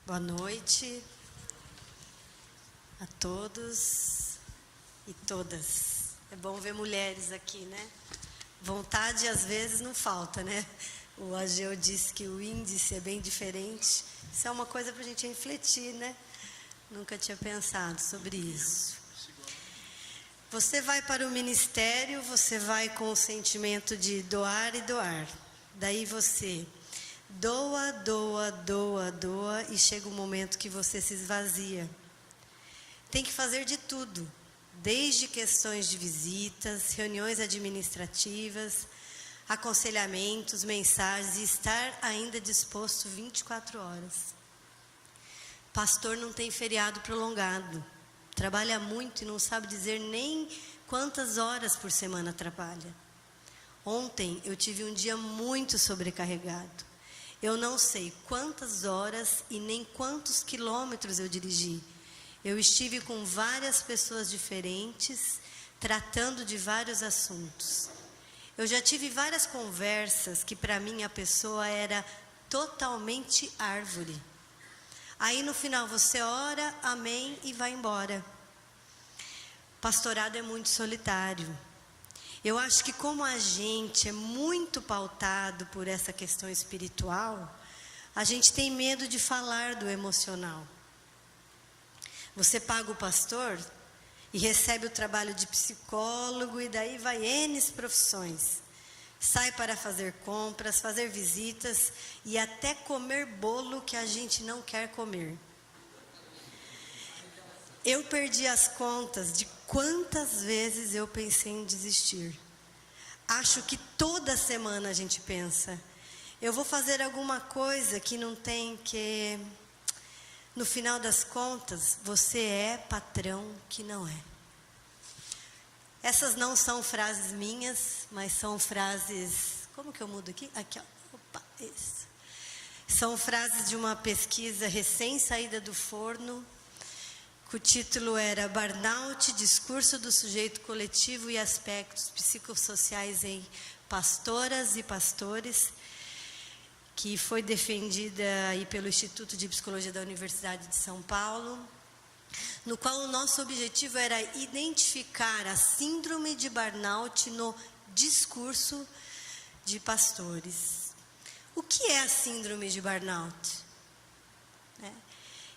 Boa noite a todos e todas. É bom ver mulheres aqui, né? Vontade às vezes não falta, né? O Ageu disse que o índice é bem diferente. Isso é uma coisa para a gente refletir, né? Nunca tinha pensado sobre isso. Você vai para o ministério, você vai com o sentimento de doar e doar. Daí você doa, doa, doa, doa e chega um momento que você se esvazia. Tem que fazer de tudo, desde questões de visitas, reuniões administrativas, aconselhamentos, mensagens e estar ainda disposto 24 horas. Pastor não tem feriado prolongado, trabalha muito e não sabe dizer nem quantas horas por semana trabalha. Ontem eu tive um dia muito sobrecarregado. Eu não sei quantas horas e nem quantos quilômetros eu dirigi. Eu estive com várias pessoas diferentes, tratando de vários assuntos. Eu já tive várias conversas que para mim a pessoa era totalmente árvore. Aí no final você ora, amém e vai embora. Pastorado é muito solitário. Eu acho que como a gente é muito pautado por essa questão espiritual, a gente tem medo de falar do emocional. Você paga o pastor e recebe o trabalho de psicólogo e daí vai N profissões. Sai para fazer compras, fazer visitas e até comer bolo que a gente não quer comer. Eu perdi as contas de quantas vezes eu pensei em desistir. Acho que toda semana a gente pensa, eu vou fazer alguma coisa que não tem que... No final das contas, você é patrão que não é. Essas não são frases minhas, mas são frases... Como que eu mudo aqui? Aqui, ó. Opa, isso. São frases de uma pesquisa recém-saída do forno, que o título era Burnout, Discurso do Sujeito Coletivo e Aspectos Psicossociais em Pastoras e Pastores, que foi defendida aí pelo Instituto de Psicologia da Universidade de São Paulo, no qual o nosso objetivo era identificar a síndrome de burnout no discurso de pastores. O que é a síndrome de burnout?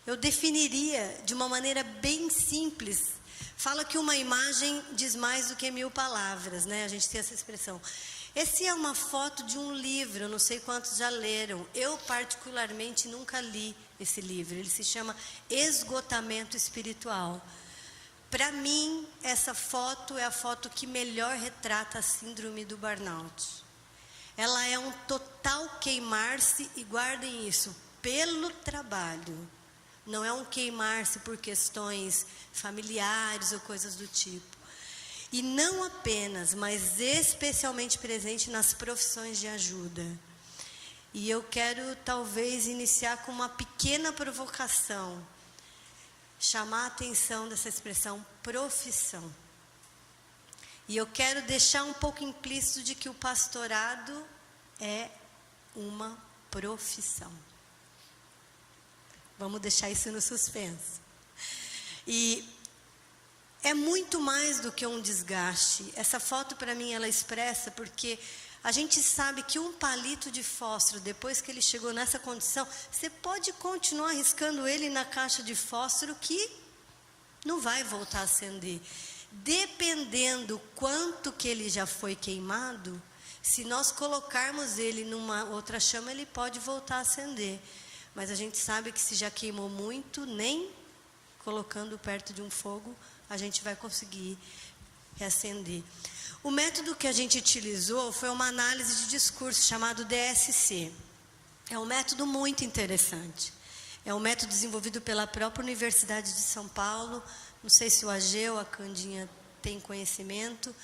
Eu definiria de uma maneira bem simples. Fala que uma imagem diz mais do que 1000 palavras, né? A gente tem essa expressão. Essa é uma foto de um livro, eu não sei quantos já leram. Eu, particularmente, nunca li esse livro. Ele se chama Esgotamento Espiritual. Para mim, essa foto é a foto que melhor retrata a síndrome do burnout. Ela é um total queimar-se, e guardem isso, pelo trabalho. Não é um queimar-se por questões familiares ou coisas do tipo. E não apenas, mas especialmente presente nas profissões de ajuda. E eu quero talvez iniciar com uma pequena provocação. Chamar a atenção dessa expressão profissão. E eu quero deixar um pouco implícito de que o pastorado é uma profissão. Vamos deixar isso no suspenso. E é muito mais do que um desgaste. Essa foto, para mim, ela expressa porque a gente sabe que um palito de fósforo, depois que ele chegou nessa condição, você pode continuar riscando ele na caixa de fósforo que não vai voltar a acender. Dependendo quanto que ele já foi queimado, se nós colocarmos ele numa outra chama, ele pode voltar a acender. Mas a gente sabe que se já queimou muito, nem colocando perto de um fogo, a gente vai conseguir reacender. O método que a gente utilizou foi uma análise de discurso chamado DSC. É um método muito interessante. É um método desenvolvido pela própria Universidade de São Paulo. Não sei se o Ageu, a Candinha tem conhecimento.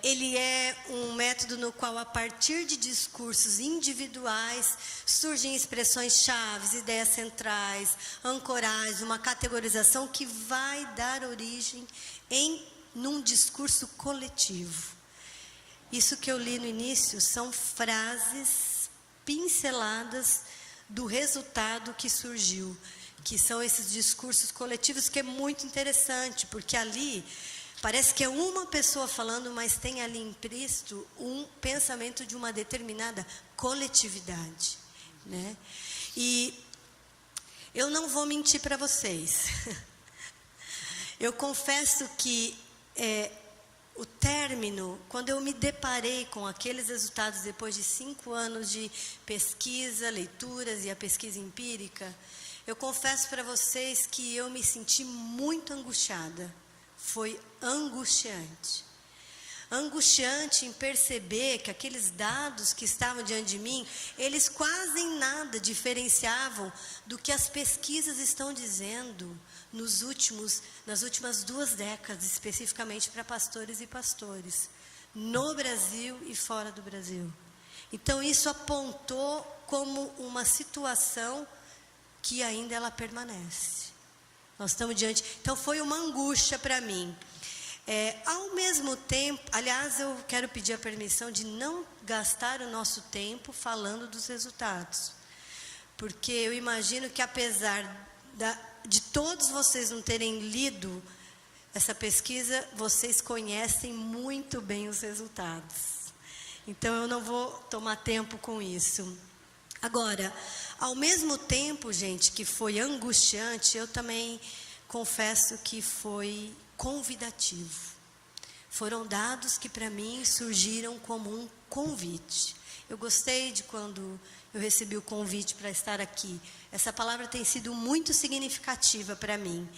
Ele é um método no qual, a partir de discursos individuais, surgem expressões chaves, ideias centrais, ancorais, uma categorização que vai dar origem num discurso coletivo. Isso que eu li no início são frases pinceladas do resultado que surgiu, que são esses discursos coletivos, que é muito interessante, porque ali parece que é uma pessoa falando, mas tem ali implícito um pensamento de uma determinada coletividade, né? E eu não vou mentir para vocês. Eu confesso que o término, quando eu me deparei com aqueles resultados depois de 5 anos de pesquisa, leituras e a pesquisa empírica, eu confesso para vocês que eu me senti muito angustiada. Foi angustiante. Angustiante em perceber que aqueles dados que estavam diante de mim, eles quase em nada diferenciavam do que as pesquisas estão dizendo nas últimas 2 décadas, especificamente para pastores e pastores, no Brasil e fora do Brasil. Então isso apontou como uma situação que ainda ela permanece. Nós estamos diante. Então foi uma angústia para mim. Ao mesmo tempo, aliás, eu quero pedir a permissão de não gastar o nosso tempo falando dos resultados, porque eu imagino que apesar de todos vocês não terem lido essa pesquisa, vocês conhecem muito bem os resultados. Então eu não vou tomar tempo com isso. Agora, ao mesmo tempo, gente, que foi angustiante, eu também confesso que foi convidativo. Foram dados que para mim surgiram como um convite. Eu gostei de quando eu recebi o convite para estar aqui. Essa palavra tem sido muito significativa para mim.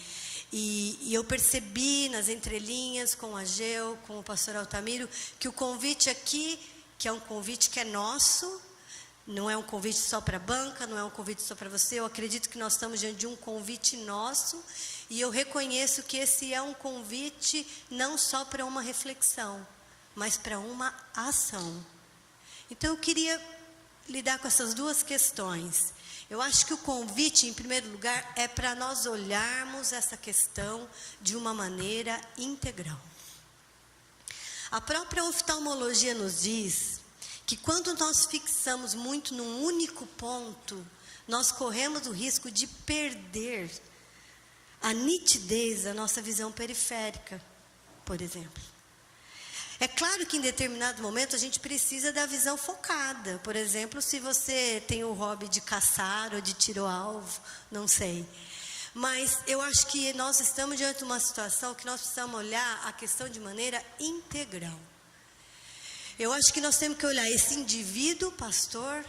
E eu percebi nas entrelinhas com a Geu, com o pastor Altamiro, que o convite aqui, que é um convite que é nosso, não é um convite só para a banca, não é um convite só para você. Eu acredito que nós estamos diante de um convite nosso. E eu reconheço que esse é um convite não só para uma reflexão, mas para uma ação. Então eu queria lidar com essas 2 questões. Eu acho que o convite, em primeiro lugar, é para nós olharmos essa questão de uma maneira integral. A própria oftalmologia nos diz que quando nós fixamos muito num único ponto, nós corremos o risco de perder a nitidez da nossa visão periférica, por exemplo. É claro que em determinado momento a gente precisa da visão focada. Por exemplo, se você tem o hobby de caçar ou de tiro ao alvo, não sei. Mas eu acho que nós estamos diante de uma situação que nós precisamos olhar a questão de maneira integral. Eu acho que nós temos que olhar esse indivíduo, pastor,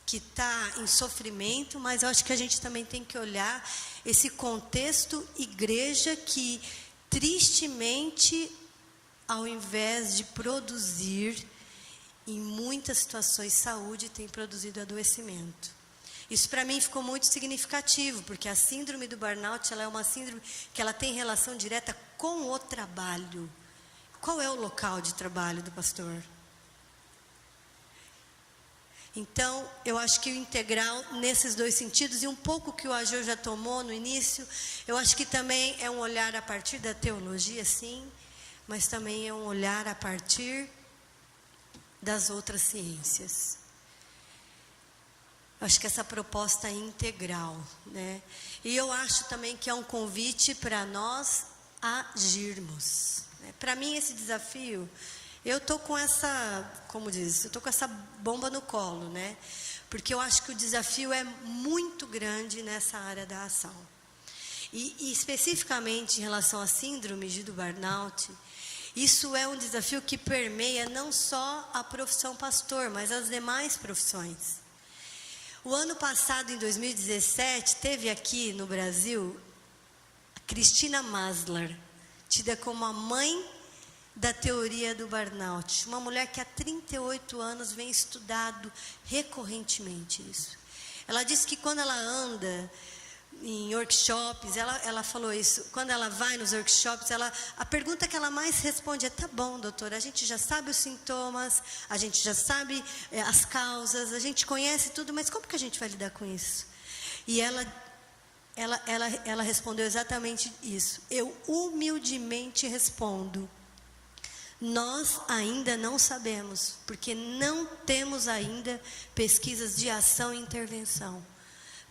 que está em sofrimento, mas eu acho que a gente também tem que olhar esse contexto igreja que, tristemente, ao invés de produzir, em muitas situações, saúde, tem produzido adoecimento. Isso para mim ficou muito significativo, porque a síndrome do burnout, ela é uma síndrome que ela tem relação direta com o trabalho. Qual é o local de trabalho do pastor? Então, eu acho que o integral nesses 2 sentidos, e um pouco que o Ageu já tomou no início, eu acho que também é um olhar a partir da teologia, sim, mas também é um olhar a partir das outras ciências. Acho que essa proposta é integral, né? E eu acho também que é um convite para nós agirmos. Para mim, esse desafio, eu estou com essa, como diz, eu estou com essa bomba no colo, né? Porque eu acho que o desafio é muito grande nessa área da ação. E especificamente em relação à síndrome do burnout, isso é um desafio que permeia não só a profissão pastor, mas as demais profissões. O ano passado, em 2017, teve aqui no Brasil a Cristina Maslar, tida como a mãe da teoria do burnout. Uma mulher que há 38 anos vem estudado recorrentemente isso. Ela disse que quando ela anda em workshops, ela falou isso, quando ela vai nos workshops, a pergunta que ela mais responde é: tá bom, doutora, a gente já sabe os sintomas, a gente já sabe as causas, a gente conhece tudo, mas como que a gente vai lidar com isso? E ela respondeu exatamente isso. Eu humildemente respondo: Nós ainda não sabemos, porque não temos ainda pesquisas de ação e intervenção.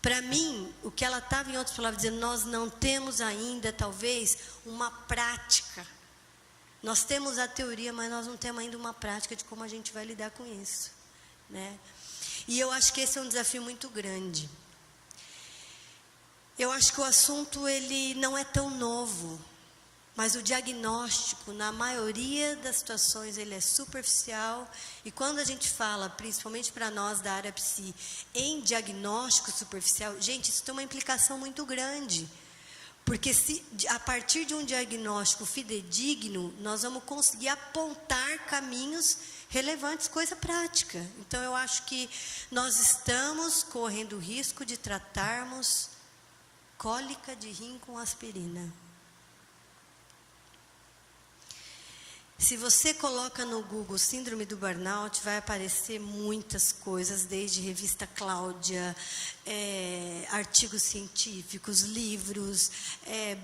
Para mim, o que ela estava, em outras palavras, dizendo, nós não temos ainda, talvez, uma prática. Nós temos a teoria, mas nós não temos ainda uma prática de como a gente vai lidar com isso, né? E eu acho que esse é um desafio muito grande. Eu acho que o assunto, ele não é tão novo, mas o diagnóstico, na maioria das situações, ele é superficial. E quando a gente fala, principalmente para nós da área psi, em diagnóstico superficial, gente, isso tem uma implicação muito grande. Porque se, a partir de um diagnóstico fidedigno, nós vamos conseguir apontar caminhos relevantes, coisa prática. Então, eu acho que nós estamos correndo o risco de tratarmos cólica de rim com aspirina. Se você coloca no Google síndrome do burnout, vai aparecer muitas coisas, desde revista Cláudia, artigos científicos, livros,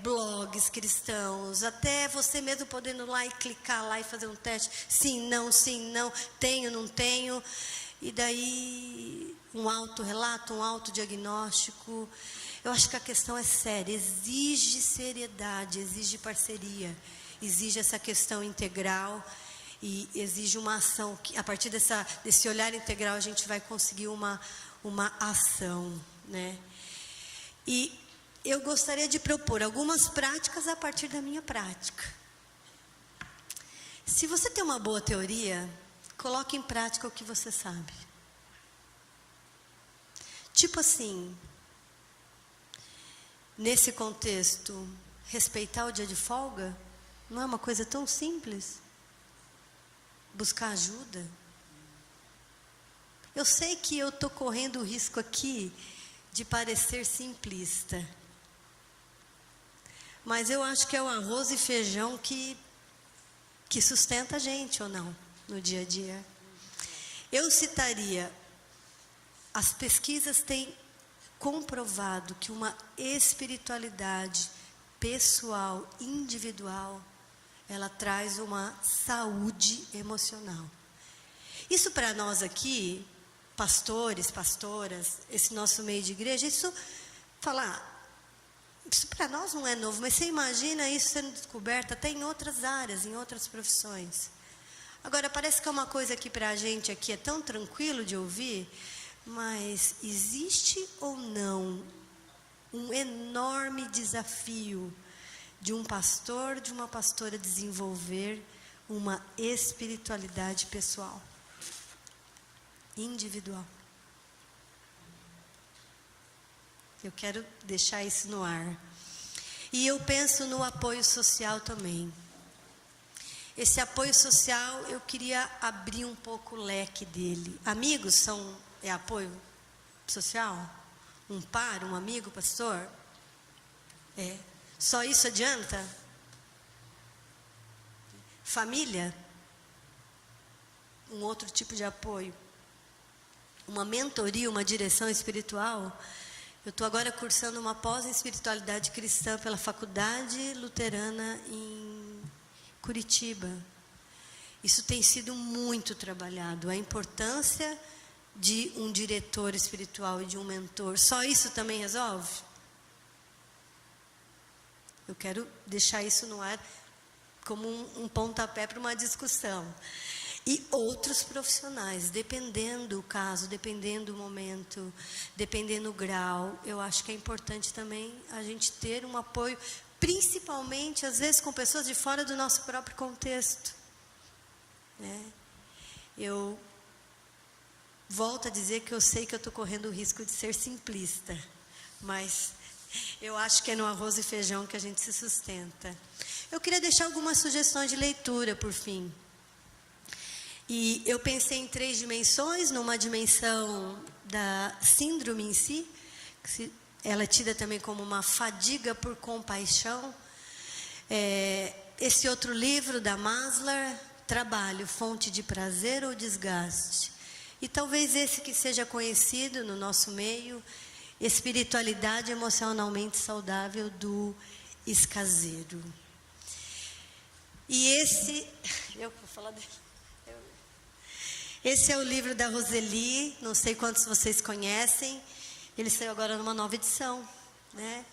blogs cristãos, até você mesmo podendo ir lá e clicar lá e fazer um teste, sim, não, tenho, não tenho, e daí um autorrelato, um autodiagnóstico. Eu acho que a questão é séria, exige seriedade, exige parceria. Exige essa questão integral e exige uma ação que, a partir desse olhar integral, a gente vai conseguir uma ação, né? E eu gostaria de propor algumas práticas a partir da minha prática. Se você tem uma boa teoria, coloque em prática o que você sabe. Tipo assim, nesse contexto, respeitar o dia de folga. Não é uma coisa tão simples? Buscar ajuda. Eu sei que eu estou correndo o risco aqui de parecer simplista. Mas eu acho que é o arroz e feijão que sustenta a gente, ou não, no dia a dia. Eu citaria, as pesquisas têm comprovado que uma espiritualidade pessoal, individual, ela traz uma saúde emocional. Isso para nós aqui, pastores, pastoras, esse nosso meio de igreja, isso para nós não é novo, mas você imagina isso sendo descoberto até em outras áreas, em outras profissões. Agora, parece que é uma coisa que para a gente aqui é tão tranquilo de ouvir, mas existe ou não um enorme desafio de um pastor, de uma pastora desenvolver uma espiritualidade pessoal, individual. Eu quero deixar isso no ar. E eu penso no apoio social também. Esse apoio social, eu queria abrir um pouco o leque dele. Amigos é apoio social? Um par, um amigo, pastor? Só isso adianta? Família? Um outro tipo de apoio. Uma mentoria, uma direção espiritual. Eu estou agora cursando uma pós em espiritualidade cristã pela Faculdade Luterana em Curitiba. Isso tem sido muito trabalhado. A importância de um diretor espiritual e de um mentor. Só isso também resolve? Eu quero deixar isso no ar como um pontapé para uma discussão. E outros profissionais, dependendo do caso, dependendo do momento, dependendo do grau, eu acho que é importante também a gente ter um apoio, principalmente, às vezes, com pessoas de fora do nosso próprio contexto. Eu volto a dizer que eu sei que eu estou correndo o risco de ser simplista, mas eu acho que é no arroz e feijão que a gente se sustenta. Eu queria deixar algumas sugestões de leitura, por fim. E eu pensei em 3 dimensões, numa dimensão da síndrome em si, ela é tida também como uma fadiga por compaixão. Esse outro livro da Maslow, Trabalho, Fonte de Prazer ou Desgaste? E talvez esse que seja conhecido no nosso meio, Espiritualidade Emocionalmente Saudável, do Escaseiro. E Eu vou falar dele. Esse é o livro da Roseli, não sei quantos vocês conhecem. Ele saiu agora numa nova edição, né?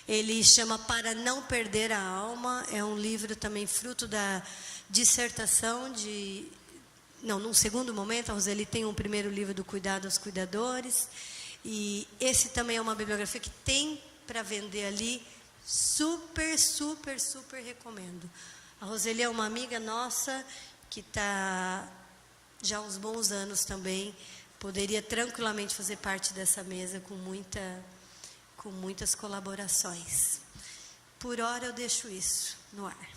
Ele chama Para Não Perder a Alma. É um livro também fruto da dissertação de... Não, num segundo momento, a Roseli tem um primeiro livro do Cuidado aos Cuidadores. E esse também é uma bibliografia que tem para vender ali. Super, super, super recomendo. A Roseli é uma amiga nossa que está já há uns bons anos também. Poderia tranquilamente fazer parte dessa mesa com muitas colaborações. Por hora eu deixo isso no ar.